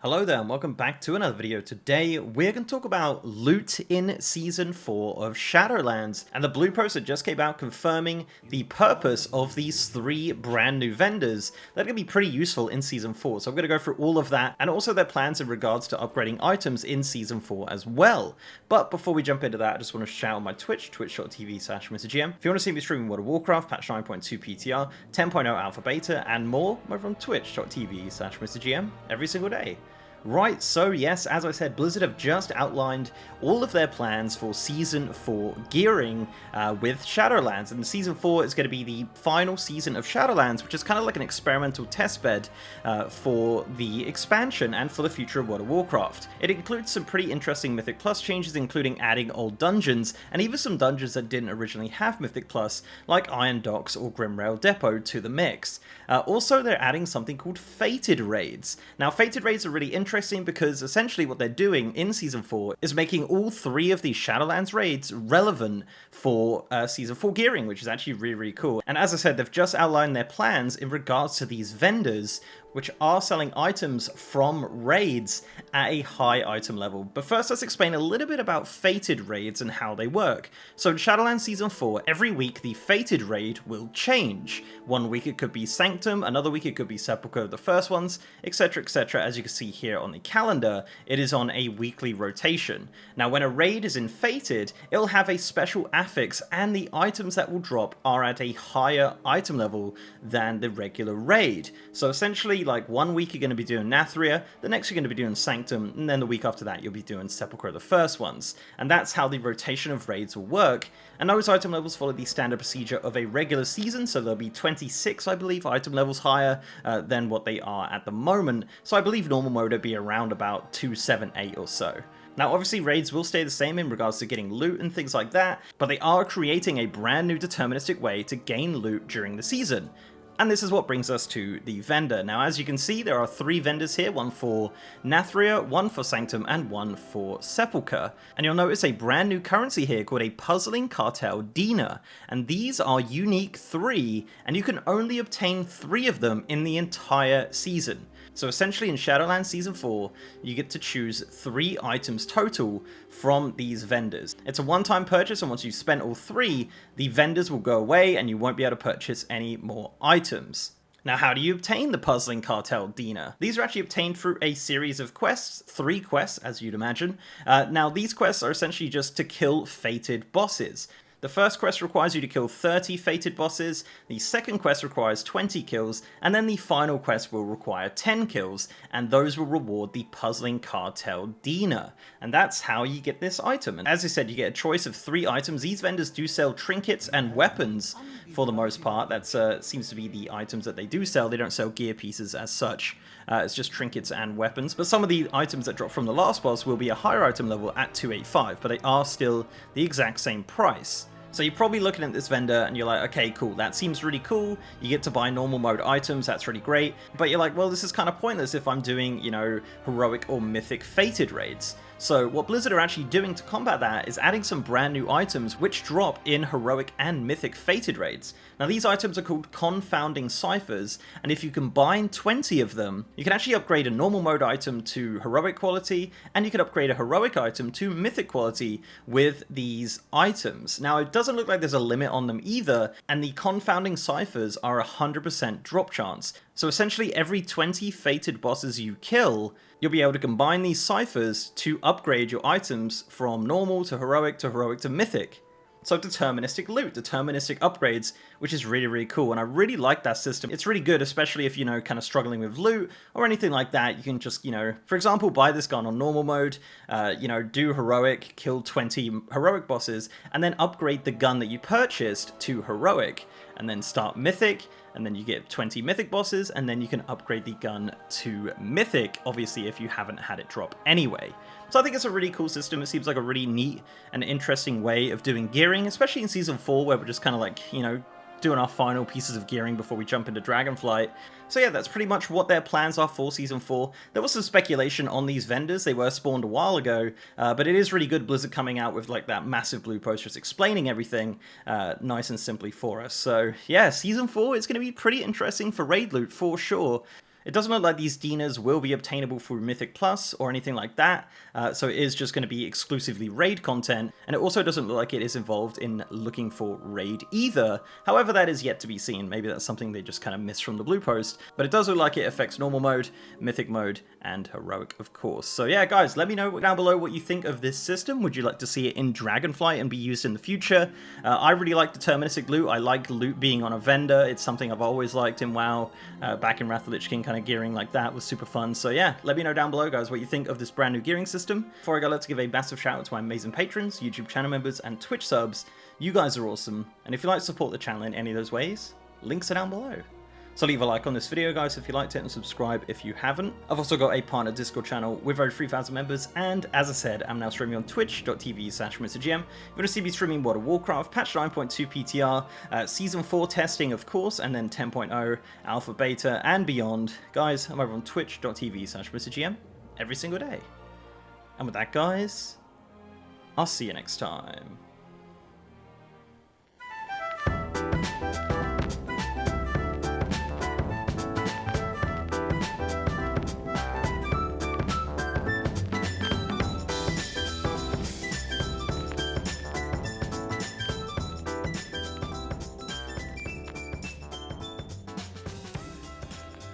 Hello there and welcome back to another video. Today we're going to talk about loot in Season 4 of Shadowlands, and the blue post that just came out confirming the purpose of these 3 brand new vendors that are going to be pretty useful in Season 4. So I'm going to go through all of that and also their plans in regards to upgrading items in Season 4 as well. But before we jump into that, I just want to shout out my Twitch, twitch.tv/MrGM. If you want to see me streaming World of Warcraft, patch 9.2 PTR, 10.0 Alpha Beta, and more, I'm over on twitch.tv/MrGM every single day. Right, so yes, as I said, Blizzard have just outlined all of their plans for Season 4 gearing with Shadowlands, and Season 4 is going to be the final season of Shadowlands, which is kind of like an experimental testbed for the expansion and for the future of World of Warcraft. It includes some pretty interesting Mythic Plus changes, including adding old dungeons, and even some dungeons that didn't originally have Mythic Plus, like Iron Docks or Grimrail Depot, to the mix. Also, they're adding something called Fated Raids. Now, Fated Raids are really interesting because essentially what they're doing in Season 4 is making all 3 of these Shadowlands raids relevant for Season 4 gearing, which is actually really cool. And as I said, they've just outlined their plans in regards to these vendors, which are selling items from raids at a high item level. But first, let's explain a little bit about Fated Raids and how they work. So in Shadowlands Season 4, every week the Fated Raid will change. One week it could be Sanctum, another week it could be Sepulchre, the first ones, etc, etc. As you can see here on the calendar, it is on a weekly rotation. Now when a raid is in Fated, it'll have a special affix, and the items that will drop are at a higher item level than the regular raid. So essentially, like one week you're going to be doing Nathria, the next you're going to be doing Sanctum, and then the week after that you'll be doing Sepulchre, the first ones. And that's how the rotation of raids will work. And those item levels follow the standard procedure of a regular season, so there'll be 26, I believe, item levels higher than what they are at the moment. So I believe normal mode would be around about 278 or so. Now obviously raids will stay the same in regards to getting loot and things like that, but they are creating a brand new deterministic way to gain loot during the season. And this is what brings us to the vendor. Now, as you can see, there are 3 vendors here, one for Nathria, one for Sanctum, and one for Sepulchre. And you'll notice a brand new currency here called a Puzzling Cartel Dinar. And these are unique 3, and you can only obtain 3 of them in the entire season. So essentially in Shadowlands Season 4, you get to choose 3 items total from these vendors. It's a one-time purchase, and once you've spent all 3, the vendors will go away and you won't be able to purchase any more items. Now, how do you obtain the Puzzling Cartel Dinar? These are actually obtained through a series of quests, 3 quests, as you'd imagine. Now, these quests are essentially just to kill fated bosses. The first quest requires you to kill 30 fated bosses, the second quest requires 20 kills, and then the final quest will require 10 kills, and those will reward the Puzzling Cartel Dinar. And that's how you get this item. And as I said, you get a choice of 3 items. These vendors do sell trinkets and weapons for the most part. That seems to be the items that they do sell. They don't sell gear pieces as such. It's just trinkets and weapons. But some of the items that drop from the last boss will be a higher item level at 285, but they are still the exact same price. So you're probably looking at this vendor and you're like, okay, cool, that seems really cool. You get to buy normal mode items, that's really great. But you're like, well, this is kind of pointless if I'm doing, you know, heroic or mythic fated raids. So what Blizzard are actually doing to combat that is adding some brand new items which drop in heroic and mythic fated raids. Now these items are called confounding ciphers, and if you combine 20 of them, you can actually upgrade a normal mode item to heroic quality, and you can upgrade a heroic item to mythic quality with these items. Now it doesn't look like there's a limit on them either, and the confounding ciphers are 100% drop chance. So essentially every 20 fated bosses you kill, you'll be able to combine these ciphers to upgrade your items from normal to heroic to mythic. So deterministic loot, deterministic upgrades, which is really cool, and I really like that system. It's really good, especially if, you know, kind of struggling with loot or anything like that. You can just, you know, for example, buy this gun on normal mode, you know, do heroic, kill 20 heroic bosses, and then upgrade the gun that you purchased to heroic, and then start mythic, and then you get 20 mythic bosses, and then you can upgrade the gun to mythic, obviously if you haven't had it drop anyway. So I think it's a really cool system. It seems like a really neat and interesting way of doing gearing, especially in Season 4 where we're just kind of like, you know, doing our final pieces of gearing before we jump into Dragonflight. So yeah, that's pretty much what their plans are for Season 4. There was some speculation on these vendors. They were spawned a while ago, but it is really good Blizzard coming out with like that massive blue poster just explaining everything nice and simply for us. So yeah, Season 4 is going to be pretty interesting for raid loot for sure. It doesn't look like these Dinas will be obtainable through Mythic Plus or anything like that, so it is just going to be exclusively raid content, and it also doesn't look like it is involved in looking for raid either. However, that is yet to be seen. Maybe that's something they just kind of missed from the blue post, but it does look like it affects normal mode, mythic mode, and heroic, of course. So yeah, guys, let me know down below what you think of this system. Would you like to see it in Dragonflight and be used in the future? I really like deterministic loot. I like loot being on a vendor. It's something I've always liked in WoW. Back in Wrath of the Lich King, kind of gearing like that was super fun. So yeah, let me know down below, guys, what you think of this brand new gearing system. Before I go, let's give a massive shout out to my amazing patrons, YouTube channel members, and Twitch subs. You guys are awesome, and if you'd like to support the channel in any of those ways, links are down below. So leave a like on this video, guys, if you liked it, and subscribe if you haven't. I've also got a partner Discord channel with over 3,000 members, and as I said, I'm now streaming on twitch.tv/MrGM. If you want to see me streaming World of Warcraft, patch 9.2 PTR, Season 4 testing, of course, and then 10.0 Alpha, Beta, and beyond, guys, I'm over on twitch.tv/MrGM every single day. And with that, guys, I'll see you next time.